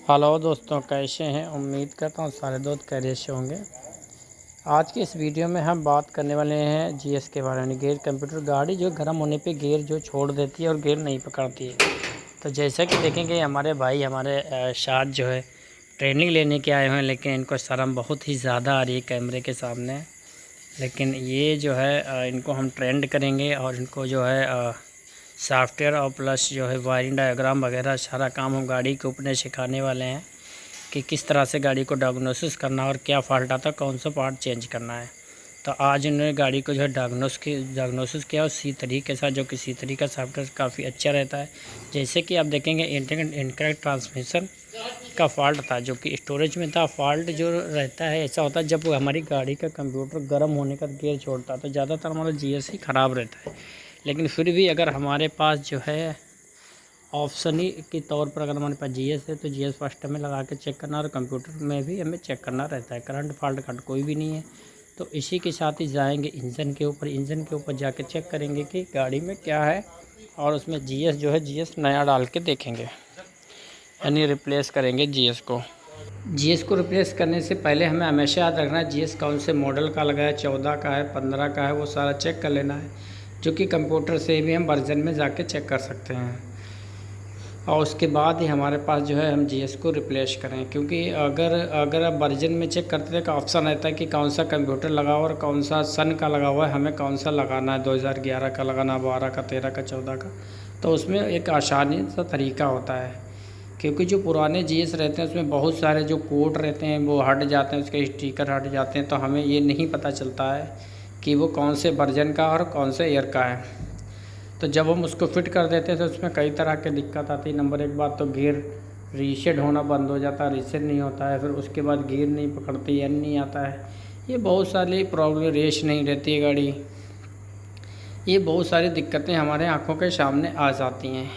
Hello दोस्तों, कैसे हैं। उम्मीद करता हूँ सारे दोस्त खैरियत से होंगे। आज के इस वीडियो में हम बात करने वाले हैं जीएस के बारे में। गियर कंप्यूटर गाड़ी जो गर्म होने पे गियर जो छोड़ देती है और गियर नहीं पकड़ती है। तो जैसा कि देखेंगे हमारे भाई हमारे साथ जो है ट्रेनिंग लेने के आए हुए हैं, लेकिन इनको शर्म बहुत ही ज़्यादा आ रही है कैमरे के सामने। लेकिन ये जो है इनको हम ट्रेंड करेंगे और इनको जो है सॉफ्टवेयर और प्लस जो है वायरिंग डायग्राम वगैरह सारा काम हम गाड़ी के ऊपर सिखाने वाले हैं कि किस तरह से गाड़ी को डायग्नोसिस करना और क्या फॉल्ट आता है, कौन सा पार्ट चेंज करना है। तो आज इन्होंने गाड़ी को जो है डायग्नोसिस किया और C3 के साथ, जो कि C3 का सॉफ्टवेयर काफ़ी अच्छा रहता है। जैसे कि आप देखेंगे इनकरेक्ट ट्रांसमिशन का फॉल्ट था, जो कि स्टोरेज में था। फॉल्ट जो रहता है ऐसा होता है जब हमारी गाड़ी का कंप्यूटर गर्म होने का गियर छोड़ता है, तो ज़्यादातर हमारा GS ही ख़राब रहता है। लेकिन फिर भी अगर हमारे पास जो है ऑप्शन ही के तौर पर अगर हमारे पास GS है तो GS फर्स्ट में लगा के चेक करना, और कंप्यूटर में भी हमें चेक करना रहता है। करंट फॉल्ट कट कोई भी नहीं है। तो इसी के साथ ही जाएंगे इंजन के ऊपर जाके चेक करेंगे कि गाड़ी में क्या है, और उसमें GS जो है GS नया डाल के देखेंगे, यानी रिप्लेस करेंगे GS को। GS को रिप्लेस करने से पहले हमें हमेशा याद रखना है GS कौन से मॉडल का लगा है, 14 का है, 15 का है, वो सारा चेक कर लेना है, जो कि कंप्यूटर से भी हम वर्जन में जाके चेक कर सकते हैं। और उसके बाद ही हमारे पास जो है हम GS को रिप्लेस करें। क्योंकि अगर आप वर्जन में चेक करते थे का ऑप्शन रहता है कि कौन सा कंप्यूटर लगा हुआ और कौन सा सन का लगा हुआ है, हमें कौन सा लगाना है, 2011 का लगाना, 12 का, 13 का, 14 का। तो उसमें एक आसानी सा तरीका होता है। क्योंकि जो पुराने GS रहते हैं उसमें बहुत सारे जो कोड रहते हैं वो हट जाते हैं, उसके स्टिकर हट जाते हैं, तो हमें ये नहीं पता चलता है कि वो कौन से वर्जन का और कौन से ईयर का है। तो जब हम उसको फिट कर देते हैं तो उसमें कई तरह की दिक्कत आती है। नंबर एक बात तो गियर रीसेट होना बंद हो जाता है, रीसेट नहीं होता है। फिर उसके बाद गियर नहीं पकड़ती, एन नहीं आता है। ये बहुत सारी प्रॉब्लम, रेस नहीं रहती है गाड़ी, ये बहुत सारी दिक्कतें हमारे आंखों के सामने आ जाती हैं।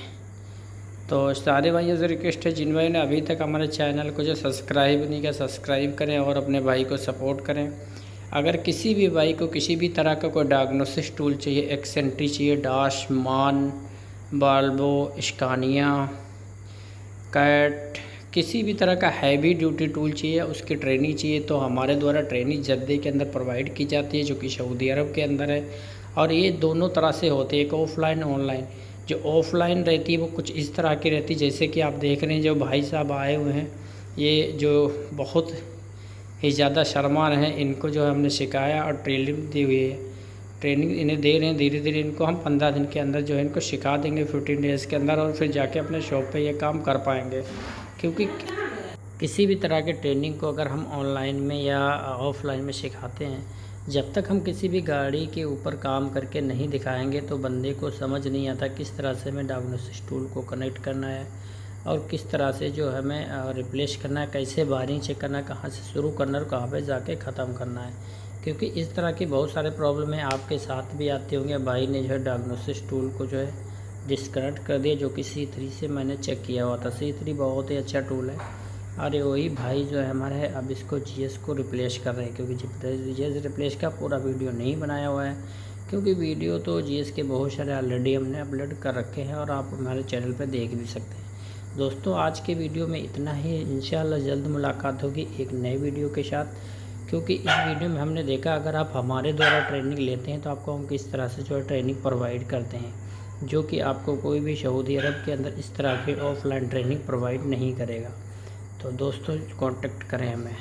तो सारे भाइयों से रिक्वेस्ट है, जिन भाई ने अभी तक हमारे चैनल को जो सब्सक्राइब नहीं किया, सब्सक्राइब करें और अपने भाई को सपोर्ट करें। अगर किसी भी भाई को किसी भी तरह का कोई डायग्नोसिस टूल चाहिए, एक्सेंट्री चाहिए, डाश, मान, बाल्बो, स्कानिया, कैट, किसी भी तरह का हैवी ड्यूटी टूल चाहिए, उसकी ट्रेनिंग चाहिए, तो हमारे द्वारा ट्रेनिंग जद्दे के अंदर प्रोवाइड की जाती है, जो कि सऊदी अरब के अंदर है। और ये दोनों तरह से होती है, एक ऑफ़लाइन, ऑनलाइन। जो ऑफ़लाइन रहती है वो कुछ इस तरह की रहती है, जैसे कि आप देख रहे हैं जो भाई साहब आए हुए हैं, ये जो बहुत ही ज़्यादा शर्मा रहे हैं, इनको जो है हमने सिखाया और ट्रेनिंग दी हुई है। ट्रेनिंग इन्हें दे रहे हैं, धीरे धीरे इनको हम 15 दिन के अंदर जो है इनको सिखा देंगे, 15 डेज़ के अंदर, और फिर जाके अपने शॉप पे ये काम कर पाएंगे। क्योंकि किसी भी तरह के ट्रेनिंग को अगर हम ऑनलाइन में या ऑफ़लाइन में सिखाते हैं, जब तक हम किसी भी गाड़ी के ऊपर काम करके नहीं दिखाएंगे तो बंदे को समझ नहीं आता किस तरह से हमें डायग्नोसिस टूल को कनेक्ट करना है और किस तरह से जो हमें रिप्लेस करना है, कैसे वायरिंग चेक करना है, कहाँ से शुरू करना है और कहाँ पे जाके ख़त्म करना है। क्योंकि इस तरह की बहुत सारे प्रॉब्लम है, आपके साथ भी आती होंगे। भाई ने जो है डायग्नोसिस टूल को जो है डिस्कनेक्ट कर दिया, जो कि C3 से मैंने चेक किया हुआ था। C3 बहुत ही अच्छा टूल है। अरे वही भाई जो है हमारे अब इसको GS को रिप्लेस कर रहे हैं, क्योंकि GS रिप्लेस का पूरा वीडियो नहीं बनाया हुआ है, क्योंकि वीडियो तो GS के बहुत सारे ऑलरेडी हमने अपलोड कर रखे हैं और आप हमारे चैनल पर देख भी सकते हैं। दोस्तों, आज के वीडियो में इतना ही। इंशाल्लाह जल्द मुलाकात होगी एक नए वीडियो के साथ। क्योंकि इस वीडियो में हमने देखा अगर आप हमारे द्वारा ट्रेनिंग लेते हैं तो आपको हम किस तरह से जो है ट्रेनिंग प्रोवाइड करते हैं, जो कि आपको कोई भी सऊदी अरब के अंदर इस तरह की ऑफ़लाइन ट्रेनिंग प्रोवाइड नहीं करेगा। तो दोस्तों कांटेक्ट करें हमें।